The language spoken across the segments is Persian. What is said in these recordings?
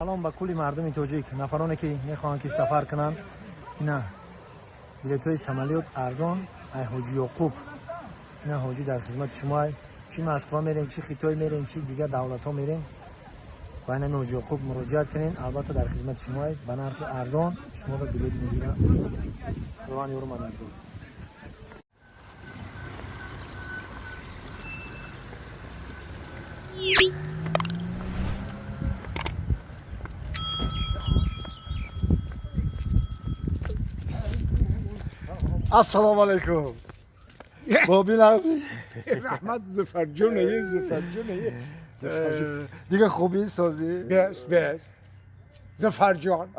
سلام به کل مردم تاجیک، نفرانی که میخوان که سفر کنن، نه بلیط‌های عملیات ارزان، ای حاجی یعقوب، نه حاجی در خدمت شما. چی مسکو میرین، چی خیتای میرین، چی دیگه دولت ها میرین، با این حاجی یعقوب مراجعت کنین، البته در خدمت شما به نرخ ارزان شما رو بلیط میگیرن. سوان یورو مدد بود. السلام علیکم. بابی نازی رحمت زفر جونه دیگه خوبی سازی؟ بست زفر جان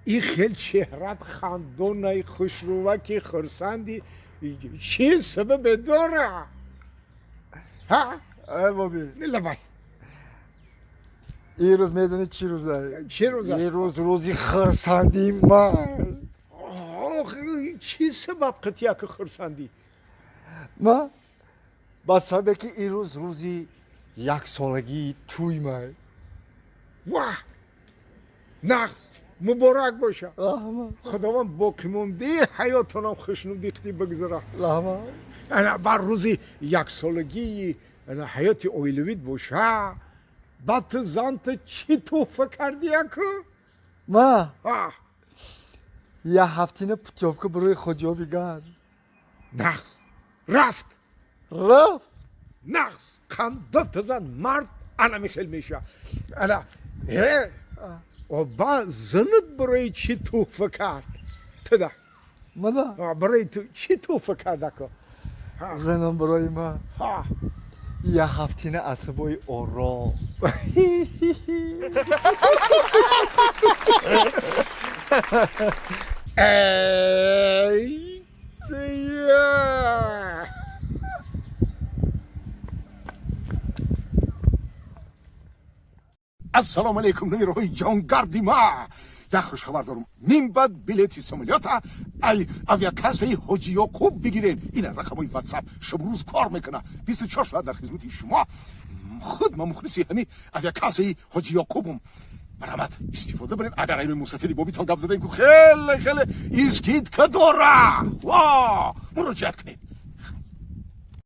این خیلی چهرت خندونه خوشروکی خرسندی چی سبب داره؟ ها؟ بابی لبای این روز میدونی چی روزه؟ چی روزه؟ این روز روزی خرسندی من. چی سبب قطعه که خرسندی؟ ما با سبب که این روز روزی یک سالگی توی من. واه نقص مبارک باشه. لحمه خداوند باقیمانده حیاتونم خوشنودی بگذاره. لحمه انا بر روزی یک سالگی انا حیات اویلویت باشه بعد تو زنت چی توفه کردی اکو؟ ما یه هفتینه پتیافکه برای خودجا بگن نقص رفت نقص قندت زن مرد انا میشل میشه انا و با زنت برای چی توفه کرد تدا ماذا؟ برای تو چی توفه کرد اکو؟ زنم برای ما یه هفتینه عصبای آرام. ای دیگه السلام علیکم نیروی جانگردی ما یک خوش خبر دارم نیم بعد بلیتی سمولیاتا ای اویاکاسی حاجی یعقوب بگیرین این رقمای واتساپ شب روز کار میکنه 24 ساعت در خدمت شما خود من مخلصی همین اویاکاسی حاجی یعقوبم برامت استفاده برین اگر این مسافری بابی تان گپ زدین که خیلی اسکید که داره واه مراجعت کنین